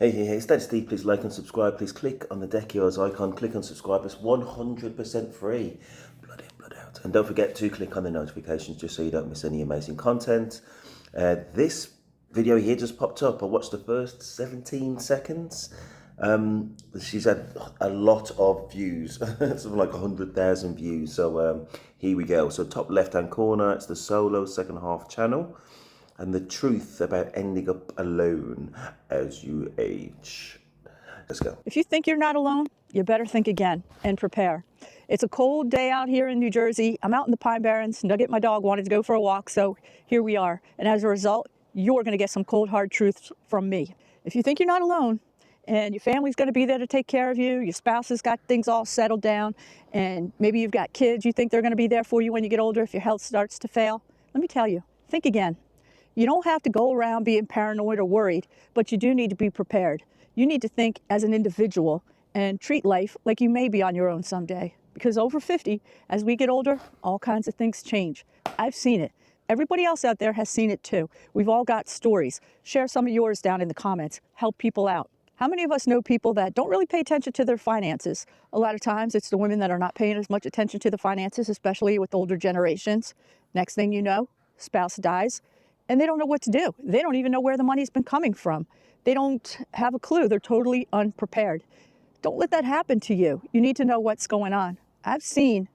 Hey, it's Dad Steve. Please like and subscribe. Please click on the Deck Yours icon. Click on subscribe. It's 100% free. Blood in, blood out. And don't forget to click on the notifications just so you don't miss any amazing content. This video here just popped up. I watched the first 17 seconds. She's had a lot of views, something like 100,000 views. So here we go. So top left-hand corner, it's the solo second half channel. And the truth about ending up alone as you age. Let's go. If you think you're not alone, you better think again and prepare. It's a cold day out here in New Jersey. I'm out in the Pine Barrens. Nugget, my dog, wanted to go for a walk, so here we are. And as a result, you're going to get some cold, hard truths from me. If you think you're not alone, and your family's going to be there to take care of you, your spouse has got things all settled down, and maybe you've got kids you think they're going to be there for you when you get older if your health starts to fail, let me tell you, think again. You don't have to go around being paranoid or worried, but you do need to be prepared. You need to think as an individual and treat life like you may be on your own someday. Because over 50, as we get older, all kinds of things change. I've seen it. Everybody else out there has seen it too. We've all got stories. Share some of yours down in the comments. Help people out. How many of us know people that don't really pay attention to their finances? A lot of times it's the women that are not paying as much attention to the finances, especially with older generations. Next thing you know, spouse dies. And they don't know what to do. They don't even know where the money's been coming from. They don't have a clue. They're totally unprepared. Don't let that happen to you. You need to know what's going on. I've seen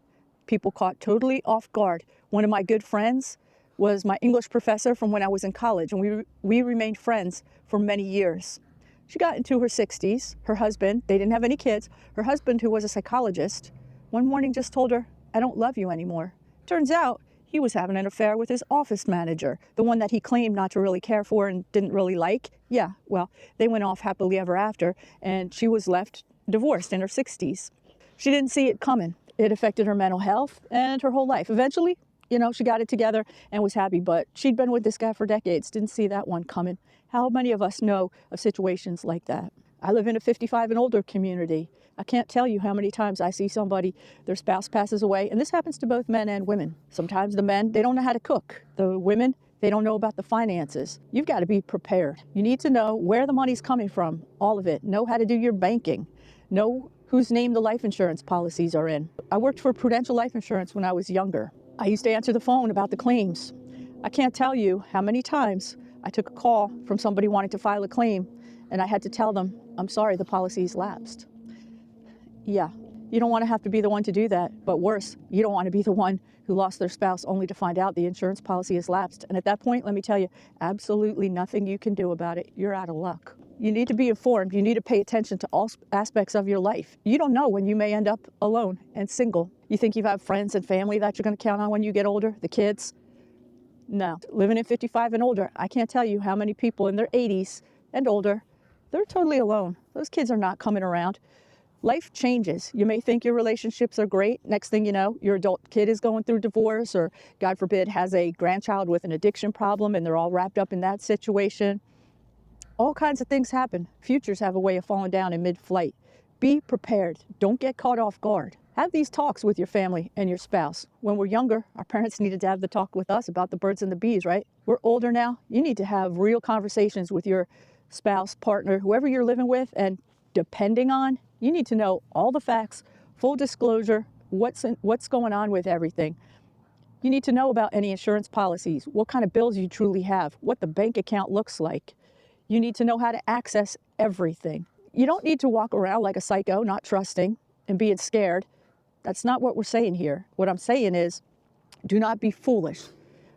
people caught totally off guard. One of my good friends was my English professor from when I was in college, and we remained friends for many years. She got into her 60s. Her husband, they didn't have any kids. Her husband, who was a psychologist, one morning just told her, "I don't love you anymore." Turns out, he was having an affair with his office manager, the one that he claimed not to really care for and didn't really like. Yeah, well, they went off happily ever after, and she was left divorced in her 60s. She didn't see it coming. It affected her mental health and her whole life. Eventually, she got it together and was happy, but she'd been with this guy for decades, didn't see that one coming. How many of us know of situations like that? I live in a 55 and older community. I can't tell you how many times I see somebody, their spouse passes away, and this happens to both men and women. Sometimes the men, they don't know how to cook. The women, they don't know about the finances. You've got to be prepared. You need to know where the money's coming from, all of it. Know how to do your banking. Know whose name the life insurance policies are in. I worked for Prudential Life Insurance when I was younger. I used to answer the phone about the claims. I can't tell you how many times I took a call from somebody wanting to file a claim, and I had to tell them, "I'm sorry, the policy's lapsed." Yeah, you don't want to have to be the one to do that, but worse, you don't want to be the one who lost their spouse only to find out the insurance policy has lapsed. And at that point, let me tell you, absolutely nothing you can do about it. You're out of luck. You need to be informed. You need to pay attention to all aspects of your life. You don't know when you may end up alone and single. You think you have friends and family that you're going to count on when you get older, the kids? No. Living at 55 and older, I can't tell you how many people in their 80s and older, they're totally alone. Those kids are not coming around. Life changes. You may think your relationships are great. Next thing you know, your adult kid is going through divorce or, God forbid, has a grandchild with an addiction problem and they're all wrapped up in that situation. All kinds of things happen. Futures have a way of falling down in mid-flight. Be prepared. Don't get caught off guard. Have these talks with your family and your spouse. When we're younger, our parents needed to have the talk with us about the birds and the bees, right? We're older now. You need to have real conversations with your spouse, partner, whoever you're living with, and depending on, you need to know all the facts, full disclosure, what's going on with everything. You need to know about any insurance policies, what kind of bills you truly have, what the bank account looks like. You need to know how to access everything. You don't need to walk around like a psycho, not trusting and being scared. That's not what we're saying here. What I'm saying is, do not be foolish.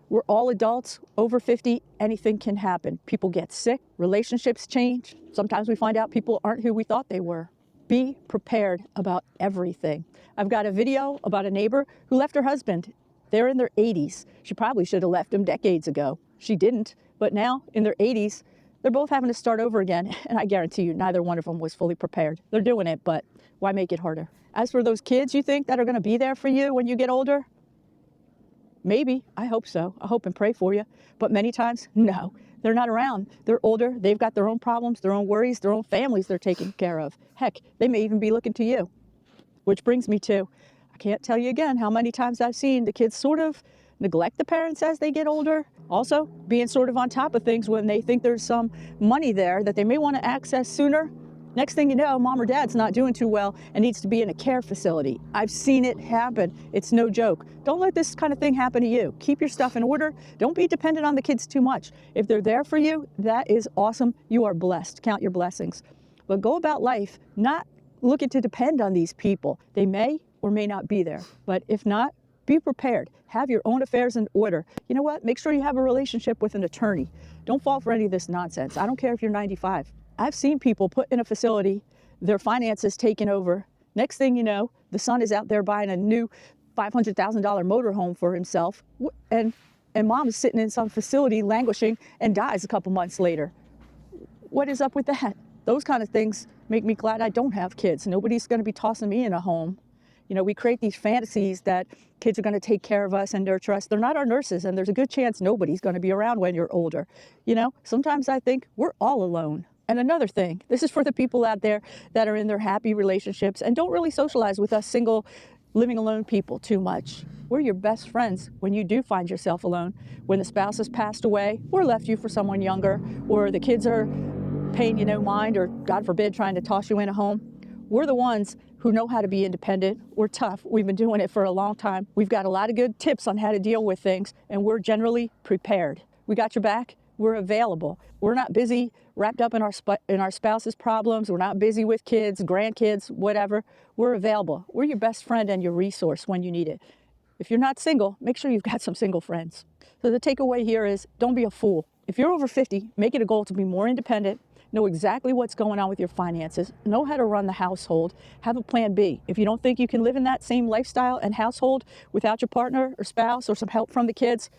We're all adults, over 50, anything can happen. People get sick, relationships change. Sometimes we find out people aren't who we thought they were. Be prepared about everything. I've got a video about a neighbor who left her husband. They're in their 80s. She probably should have left him decades ago. She didn't, but now in their 80s, they're both having to start over again. And I guarantee you, neither one of them was fully prepared. They're doing it, but why make it harder? As for those kids you think that are going to be there for you when you get older, maybe. I hope so. I hope and pray for you. But many times, no, they're not around. They're older. They've got their own problems, their own worries, their own families they're taking care of. Heck, they may even be looking to you. Which brings me to, I can't tell you again how many times I've seen the kids sort of neglect the parents as they get older. Also, being sort of on top of things when they think there's some money there that they may want to access sooner. Next thing you know, mom or dad's not doing too well and needs to be in a care facility. I've seen it happen. It's no joke. Don't let this kind of thing happen to you. Keep your stuff in order. Don't be dependent on the kids too much. If they're there for you, that is awesome. You are blessed. Count your blessings. But go about life not looking to depend on these people. They may or may not be there. But if not, be prepared. Have your own affairs in order. You know what? Make sure you have a relationship with an attorney. Don't fall for any of this nonsense. I don't care if you're 95. I've seen people put in a facility, their finances taken over. Next thing you know, the son is out there buying a new $500,000 motorhome for himself, and mom is sitting in some facility languishing and dies a couple months later. What is up with that? Those kind of things make me glad I don't have kids. Nobody's going to be tossing me in a home. You know, we create these fantasies that kids are going to take care of us and nurture us. They're not our nurses, and there's a good chance nobody's going to be around when you're older. You know, sometimes I think we're all alone. And another thing, this is for the people out there that are in their happy relationships and don't really socialize with us single, living alone people too much. We're your best friends when you do find yourself alone. When the spouse has passed away or left you for someone younger, or the kids are paying you no mind, or God forbid, trying to toss you in a home. We're the ones who know how to be independent. We're tough. We've been doing it for a long time. We've got a lot of good tips on how to deal with things, and we're generally prepared. We got your back. We're available. We're not busy wrapped up in our spouse's problems. We're not busy with kids, grandkids, whatever. We're available. We're your best friend and your resource when you need it. If you're not single, make sure you've got some single friends. So the takeaway here is, don't be a fool. If you're over 50, make it a goal to be more independent, know exactly what's going on with your finances, know how to run the household, have a plan B. If you don't think you can live in that same lifestyle and household without your partner or spouse or some help from the kids,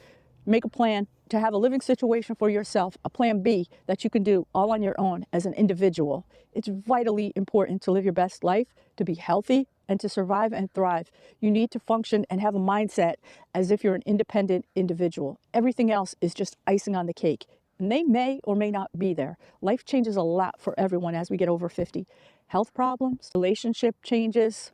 make a plan to have a living situation for yourself, a plan B that you can do all on your own as an individual. It's vitally important to live your best life, to be healthy, and to survive and thrive. You need to function and have a mindset as if you're an independent individual. Everything else is just icing on the cake. And they may or may not be there. Life changes a lot for everyone as we get over 50. Health problems, relationship changes,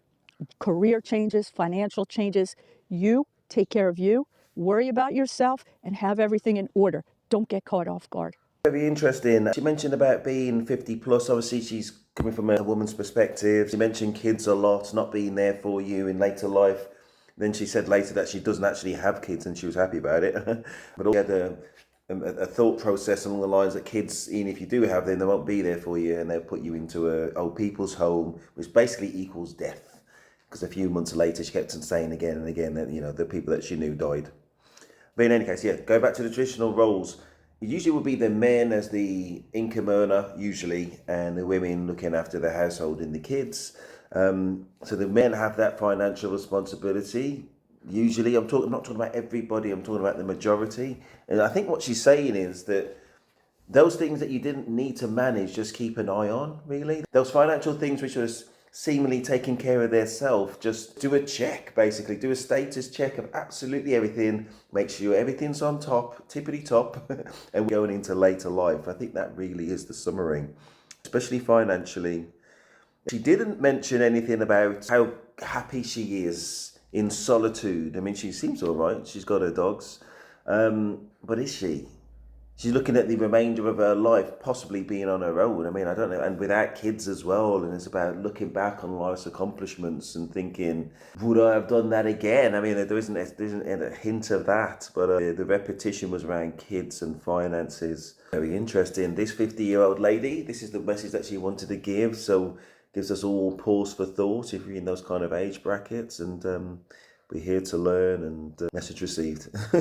career changes, financial changes. You take care of you, worry about yourself, and have everything in order. Don't get caught off guard. Very interesting. She mentioned about being 50 plus. Obviously, she's coming from a woman's perspective. She mentioned kids a lot, not being there for you in later life. Then she said later that she doesn't actually have kids, and she was happy about it. But also had a thought process along the lines that kids, even if you do have them, they won't be there for you, and they'll put you into a old people's home, which basically equals death. Because a few months later, she kept on saying again and again that, you know, the people that she knew died. But in any case, yeah, go back to the traditional roles. It usually would be the men as the income earner, usually, and the women looking after the household and the kids. So the men have that financial responsibility. Usually, I'm not talking about everybody, I'm talking about the majority. And I think what she's saying is that those things that you didn't need to manage, just keep an eye on, really. Those financial things which are seemingly taking care of their self, just do a check, basically. Do a status check of absolutely everything. Make sure everything's on top, tippity top, and going into later life. I think that really is the summary, especially financially. She didn't mention anything about how happy she is in solitude. I mean, she seems all right. She's got her dogs. But is she? She's looking at the remainder of her life possibly being on her own. I mean, I don't know. And without kids as well. And it's about looking back on life's accomplishments and thinking, would I have done that again? I mean, there isn't a hint of that. But the repetition was around kids and finances. Very interesting. This 50-year-old lady, this is the message that she wanted to give. So gives us all pause for thought if you're in those kind of age brackets. And we're here to learn, and message received.